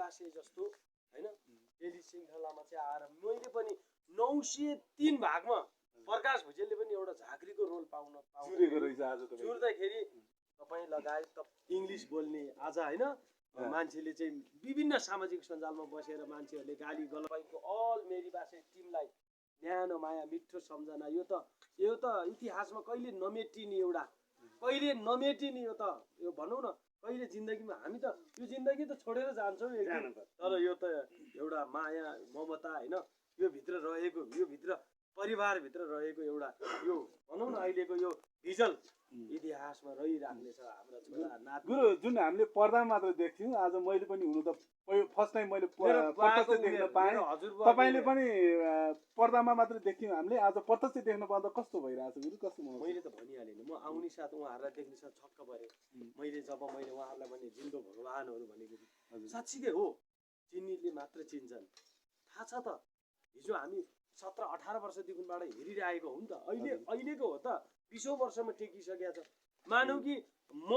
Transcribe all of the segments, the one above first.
बासे जस्तो हैन टेली श्रृङ्खलामा चाहिँ आएर मैले पनि 903 भागमा प्रकाश भुजेलले पनि एउटा झाँक्रीको रोल जुरेको रहेछ आज तपाईँ जुर्दाखेरि तपाईँ लगायत इङ्ग्लिस बोल्ने आज हैन मान्छेले चाहिँ विभिन्न सामाजिक सञ्जालमा बसेर मान्छेहरूले गाली गलौजको अल मेरी बासे टिमलाई न्यानो माया मिठो सम्झना यो त इतिहासमा कहिले नमेटिने एउटा कहिले नमेटिने यो भनौँ न कहिले जिन्दगीमा हामी त यो जिन्दगी त छोडेर जान्छौँ तर यो त एउटा माया ममता हैन यो भित्र रहेको यो भित्र परिवारभित्र रहेको एउटा यो भनौँ न अहिलेको यो भिजल इतिहासमा रहिराख्नेछ हाम्रो छोरा नाति गुरु जुन हामीले पर्दामा मात्र देख्थ्यौँ आज मैले पनि हुनु त फर्स्ट टाइम मैले प्रत्यक्ष देख्न पाएँ तपाईँले पनि पर्दामा मात्र देख्थ्यौँ हामीले आज प्रत्यक्ष देख्न पाउँदा कस्तो भइरहेछ गुरु कस्तो मैले त भनिहालेँ म आउने साथ उहाँहरूलाई देख्ने साथ छक्क परेँ मैले उहाँहरूलाई भने जिन्दो भगवानहरू भनेको साँच्चीकै हो चिन्नेले मात्र चिन्छन् थाहा छ त हिजो हामी 17-18 वर्षदेखिबाट हेरिरहेको हो नि त अहिलेको हो त 20औं वर्षमा टेकिसकेको छ मानौ कि म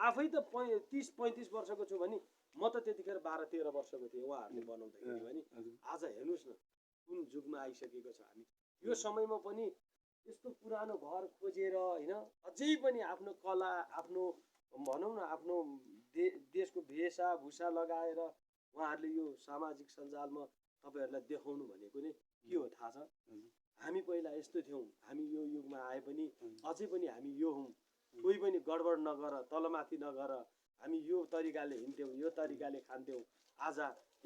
आफै त 30-35 वर्षको छु भने म त त्यतिखेर 12-13 वर्षको थिएँ उहाँहरूले बनाउँदाखेरि भने आज हेर्नुहोस् न कुन जुगमा आइसकेको छ हामी यो समयमा पनि यस्तो पुरानो घर खोजेर हैन अझै पनि आफ्नो कला आफ्नो भनौँ न आफ्नो देशको वेशभूषा लगाएर उहाँहरूले यो सामाजिक सञ्जालमा तपाईहरुलाई देखाउनु भनेको नि के हो थाहा छ हामी पहिला यस्तो थियौं हामी यो युगमा आए पनि अझै पनि हामी यो हौं कोही पनि गडबड नगर तलमाथि नगर हामी यो तरिकाले हिँड्थ्यौं यो तरिकाले खान्थ्यौं आज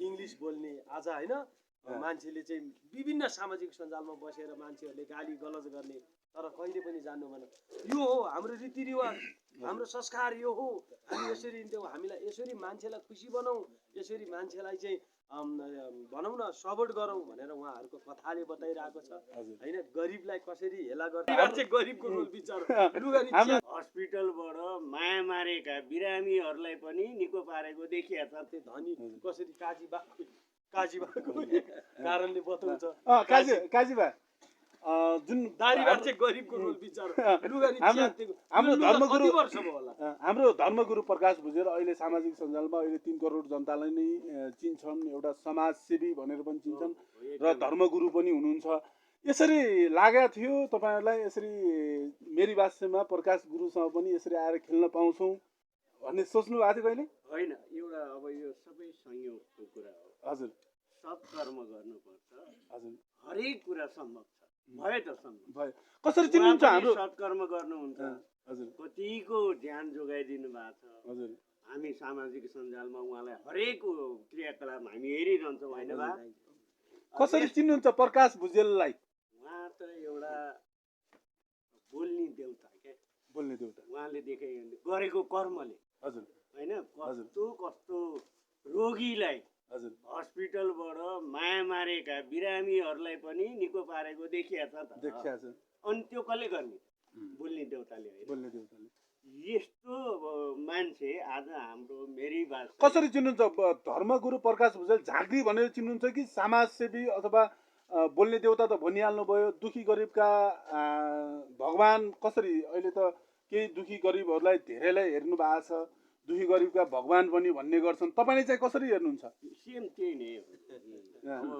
इङ्ग्लिस बोल्ने आज हैन मान्छेले चाहिँ विभिन्न सामाजिक सञ्जालमा बसेर मान्छेहरूले गाली गलौज गर्ने तर कहिले पनि जान्नु भएन यो हो हाम्रो रीतिरिवाज हाम्रो संस्कार यो हो हामी यसरी हिँड्थ्यौं हामीलाई यसरी मान्छेलाई खुसी बनाऊ यसरी मान्छेलाई चाहिँ भनौं न सपोर्ट गरौँ भनेर उहाँहरूको कथाले बताइरहेको छ हैन गरिबलाई कसरी हेला गर्ने चाहिँ गरिबको रोल विचार हस्पिटलबाट माया मारेका बिरामीहरूलाई पनि निको पारेको देखिया छ त्यो धनी कसरी काजीबाको कारणले बताउँछ काजीबा जुन दारीबाट चाहिँ गरिबको रोल विचार हाम्रो धर्मगुरु प्रकाश भुजेल अहिले सामाजिक सञ्जालमा अहिले 3 करोड जनतालाई नै चिन्छन् एउटा समाजसेवी भनेर पनि चिन्छन् र धर्मगुरु पनि हुनुहुन्छ यसरी लागेको थियो तपाईहरुलाई यसरी मेरी भाषामा प्रकाश गुरुसँग पनि यसरी आएर खेल्न पाउँछौं भन्ने सोच्नु भएको थियो कहिले हैन एउटा अब यो सबै संयोगको कुरा हो हजुर सत्कर्म गर्नुपर्छ हजुर हरेक कुरा सम्भव छ भयो त सम्भव भयो कसरी चिन्नुहुन्छ हाम्रो सत्कर्म गर्नुहुन्छ हजुर कतिको ध्यान जोगाइदिनु भएको छ हजुर हामी सामाजिक सञ्जालमा उहाँलाई हरेक क्रियाकलाप हामी हेरिरहन्छौँ हैन बा कसरी चिन्नुहुन्छ प्रकाश भुजेललाई उहाँ त एउटा बोल्ने देउता के बोल्ने देउता उहाँले देखे गरेको कर्मले हजुर हैन कस्तो रोगीलाई हजुर हस्पिटलबाट माया मारेका बिरामीहरूलाई पनि निको पारेको देखिया छ त देखिया छ अनि त्यो कसले गर्ने बोल्ने देउताले बोल्ने देउताले यस्तो मान्छे आज हाम्रो मेरी भाषा कसरी चिन्नुहुन्छ धर्मगुरु प्रकाश भुजेल झाँक्री भनेर चिन्नुहुन्छ कि समाजसेवी अथवा बोल्ने देउता त भनिहाल्नु भयो दुखी गरिबका भगवान कसरी अहिले त केही दुखी गरिबहरूलाई धेरैलाई हेर्नु भएको छ दुखी गरिबका भगवान पनि भन्ने गर्छन् तपाईले चाहिँ कसरी हेर्नुहुन्छ सेम त्यही नै हो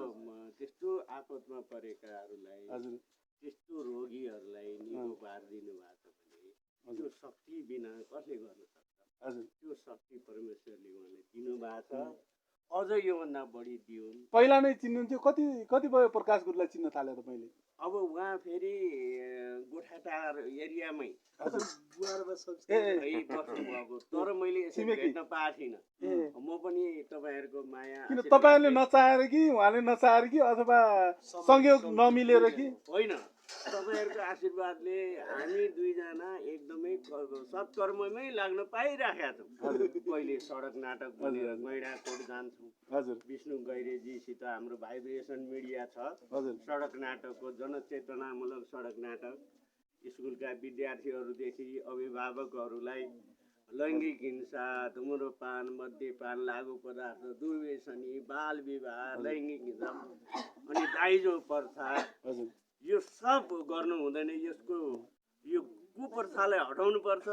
त्यस्तो आपतमा परेकाहरूलाई हजुर त्यस्तो रोगीहरूलाई निको पारिदिनु भएको छ भने त्यो शक्ति बिना कसले गर्न सक्छ हजुर त्यो शक्ति परमेश्वरले उहाँलाई दिनु भएको छ अझ योभन्दा बढी दिउन् पहिला नै चिन्नुहुन्थ्यो कति भयो प्रकाश गुरुलाई चिन्न थाले तपाईले अब उहाँ फेरि गोठाटार एरियामै बस्नुभएको तर मैले भेट्न पाएको थिइनँ म पनि तपाईहरुको माया किन तपाईहरुले नचाहेर कि उहाँले नचाहेर कि अथवा संयोग नमिलेर कि होइन तपाईहरुको आशीर्वादले हामी दुईजना एकदमै सत्कर्ममै लाग्न पाइराखेका छौँ पहिले सडक नाटक भनेर मैडाकोट जान्छौँ हजुर विष्णु गैरेजीसित हाम्रो भाइब्रेसन मिडिया छ हजुर सडक नाटकको जनचेतनामूलक सडक नाटक स्कुलका विद्यार्थीहरूदेखि अभिभावकहरूलाई लैङ्गिक हिंसा धुम्रपान मद्यपान लागु पदार्थ दुर्व्यसनी बाल विवाह लैङ्गिक हिंसा अनि दाइजो प्रथा यो सब गर्नु हुँदैन यसको यो कुप्रथालाई हटाउनु पर्छ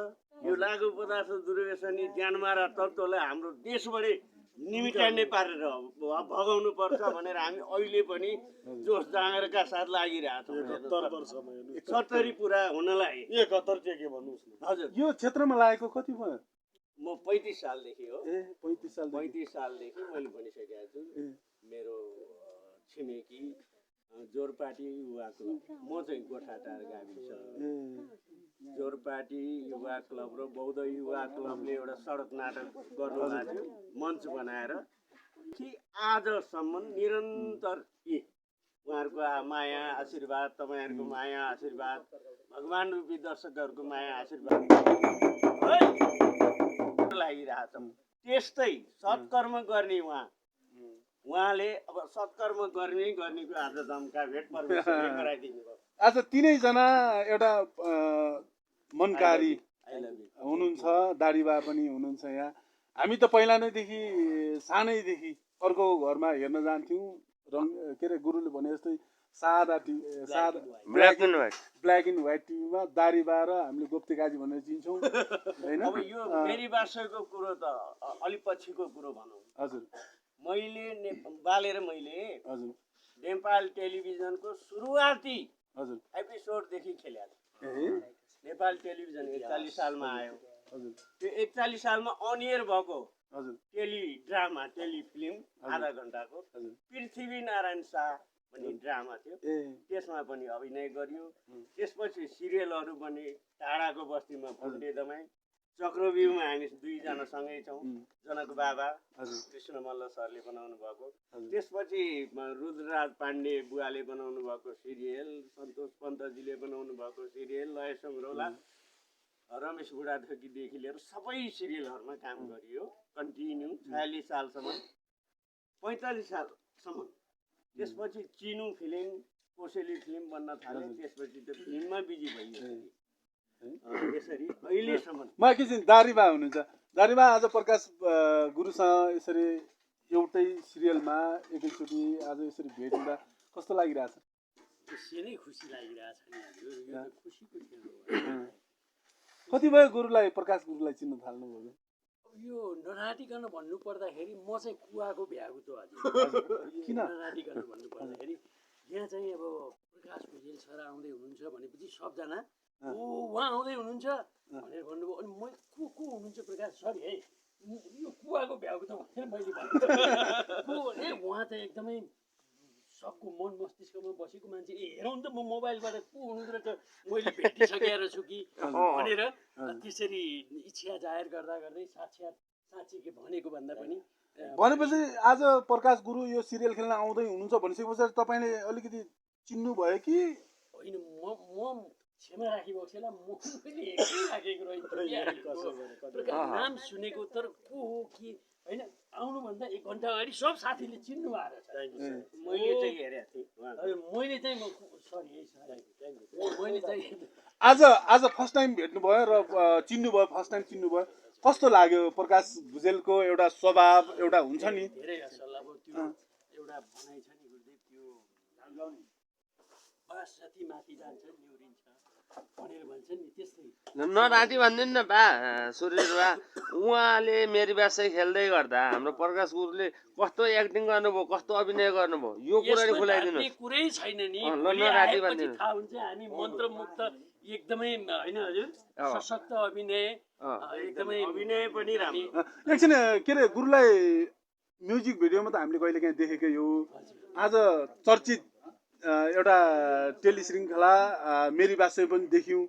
यो लागु पदार्थ दुर्व्यसनी ज्यानमारा तत्त्वलाई हाम्रो देशबाटै निमिटान्ने पारेर भगाउनु पर्छ भनेर हामी अहिले पनि जोस जाँगरका साथ लागिरहेछौँ 71 वर्षमा हेर्नु 70 पुरा हुनलाई 71 के भन्नुहोस् न हजुर यो क्षेत्रमा लागेको कति भयो म 35 सालदेखि हो ए 35 साल 35 सालदेखि मैले भनिसकेको छु मेरो छिमेकी जोरपाटी युवा क्लब म चाहिँ गोठाटार गाविस जोरपाटी युवा क्लब र बौद्ध युवा क्लबले एउटा सडक नाटक गर्नुभएको थियो मञ्च बनाएर कि आजसम्म निरन्तर यी उहाँहरूको माया आशीर्वाद तपाईँहरूको माया आशीर्वाद भगवान् रूपी दर्शकहरूको माया आशीर्वाद लागिरहेछ त्यस्तै सत्कर्म गर्ने उहाँले अब सत्कर्म गर्नेको आज दमका भेट परमेश्वरले गराइदिनु भयो आज तिनैजना एउटा मनकारी I love you. हुनुहुन्छ दाढीबा पनि हुनुहुन्छ यहाँ हामी त पहिला नैदेखि सानैदेखि अर्को घरमा हेर्न जान्थ्यौँ रङ के अरे गुरुले भने जस्तै सादा black and white black and white टिभीमा दाढीबा र हामीले गोप्तेकाजी भनेर चिन्छौँ होइन अब यो मेरी भाषाको कुरो त अलि पछिको कुरो भनौँ हजुर मैले बालेर मैले हजुर नेपाल टेलिभिजनको सुरुवाती हजुर एपिसोडदेखि खेलेको ए नेपाल टेलिभिजन 41 सालमा आयो हजुर त्यो 41 सालमा अन एयर भएको हजुर टेलिड्रामा टेलिफिल्म आधा घन्टाको हजुर पृथ्वी नारायण शाह भन्ने ड्रामा थियो ए त्यसमा पनि अभिनय गरियो त्यसपछि सिरियलहरू पनि टाढाको बस्तीमा फुल्टे दमाई चक्रव्यूहमा हामी दुईजना सँगै छौँ जनक बाबा हजुर कृष्ण मल्ल सरले बनाउनु भएको हजुर त्यसपछि रुद्रराज पाण्डे बुवाले बनाउनु भएको सिरियल सन्तोष पन्तजीले बनाउनु भएको सिरियल लय सङ्ग्रौला रमेश बुढाथोकीदेखि लिएर सबै सिरियलहरूमा काम गरियो कन्टिन्यू 46 सालसम्म 45 सालसम्म त्यसपछि चिनु फिल्म कोसेली फिल्म बन्न थाल्यो त्यसपछि त्यो फिल्ममा बिजी भइयो यसरी अहिलेसम्म म एकैछिन दाढीबा हुनुहुन्छ दाढीबा आज प्रकाश गुरुसँग यसरी एउटै सिरियलमा एकैचोटि आज यसरी भेट हुँदा कस्तो लागिरहेछ त्यसै नै खुसी लागिरहेछ नि हजुर यो त खुसीको खेल हो कति भयो गुरुलाई प्रकाश गुरुलाई चिन्न थाल्नुभयो यो नराटिकन भन्नु पर्दाखेरि म चाहिँ कुवाको भ्यागु त हजुर किन? नराटिकन भन्नु पर्दाखेरि यहाँ चाहिँ अब प्रकाश भुजेल सर आउँदै हुनुहुन्छ भनेपछि सबजना उहाँ आउँदै हुनुहुन्छ भनेर भन्नुभयो अनि म को हुनुहुन्छ प्रकाश सर है यो कुवाको भ्यागु त भनेर मैले भनेँ को भने उहाँ त एकदमै सबको मन मस्तिष्कमा बसेको मान्छे हेरौँ त म मोबाइलबाट को हुनुहुँदो रहेछ मैले भेटिसकेर छु कि भनेर त्यसरी इच्छा जाहेर गर्दा गर्दै साँच्ची के भनेको भन्दा पनि भनेपछि आज प्रकाश गुरु यो सिरियल खेल्न आउँदै हुनुहुन्छ भनिसके पछाडि तपाईँले अलिकति चिन्नु भयो कि होइन म क्षमा राखिरहेको छु म पनि एक्लै राखेको रहेछ नाम सुनेको तर को हो के होइन आउनुभन्दा 1 घन्टा अगाडि सब साथीले चिन्नु भएको छ मैले चाहिँ हेरेको थिएँ मैले चाहिँ सरी है सर मैले चाहिँ आज फर्स्ट टाइम भेट्नुभयो र चिन्नुभयो फर्स्ट टाइम चिन्नुभयो कस्तो लाग्यो प्रकाश भुजेलको एउटा स्वभाव एउटा हुन्छ नि धेरै असल अब त्यो एउटा भनाइ छ नि गुरुदेव त्यो बास जति माथि जान्छ न्युरिन्छ भनेर भन्छ नि त्यस्तै नराति भन्दैन न बा सूर्य बा उहाँले मेरी भाषा खेल्दै गर्दा हाम्रो प्रकाश गुरुले कस्तो एक्टिङ गर्नुभयो कस्तो अभिनय गर्नुभयो यो कुरा नि खुलाइदिनु कुरै छैन नि नराति भन्दैन थाहा हुन्छ हामी मन्त्रमुक्त एकदमै होइन हजुर सशक्त अभिनय एकदमै अभिनय पनि राम्रो एकछिन के अरे गुरुलाई म्युजिक भिडियोमा त हामीले कहिले काहीँ देखेकै हो आज चर्चित एउटा टेलिश्रृङ्खला मेरी भाषा पनि देख्यौँ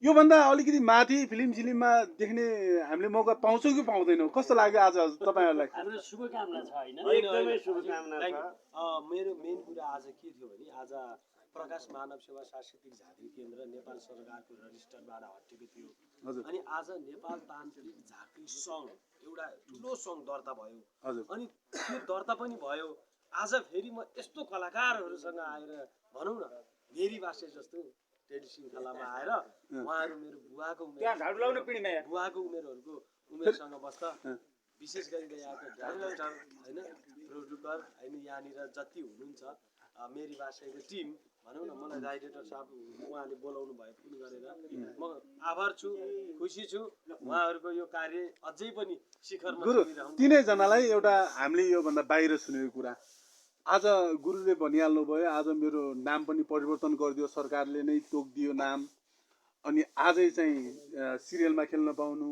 योभन्दा अलिकति माथि फिल्ममा देख्ने हामीले मौका पाउँछौँ कि पाउँदैनौँ कस्तो लाग्यो आज तपाईँहरूलाई हाम्रो शुभकामना छ होइन एकदमै शुभकामना छ मेरो मेन कुरा आज के थियो भने आज प्रकाश मानव सेवा सांस्कृतिक झाँक्री केन्द्र नेपाल सरकारको रजिस्टरबाट हटेको थियो अनि आज नेपाल तान्त्रिक झाँक्री सङ्घ एउटा ठुलो सङ्घ दर्ता भयो अनि त्यो दर्ता पनि भयो आज फेरि म यस्तो कलाकारहरूसँग आएर भनौँ न मेरी भाषा जस्तो टेलिश्रृङ्खलामा आएर उहाँहरू मेरो बुवाको उमेरहरूको उमेरसँग बस्दा विशेष गरी यहाँको डाइरेक्टर होइन प्रोड्युसर होइन यहाँनिर जति हुनुहुन्छ मेरी भाषाको टिम भनौँ न मलाई डाइरेक्टर साहब उहाँले बोलाउनु भयो फोन गरेर म आभार छु खुसी छु उहाँहरूको यो कार्य अझै पनि शिखरमा गुरु चढिरहनु। तिनैजनालाई एउटा हामीले योभन्दा बाहिर सुनेको कुरा आज गुरुले भनिहाल्नु भयो आज मेरो नाम पनि परिवर्तन गरिदियो सरकारले नै तोकिदियो नाम अनि आजै चाहिँ सिरियलमा खेल्न पाउनु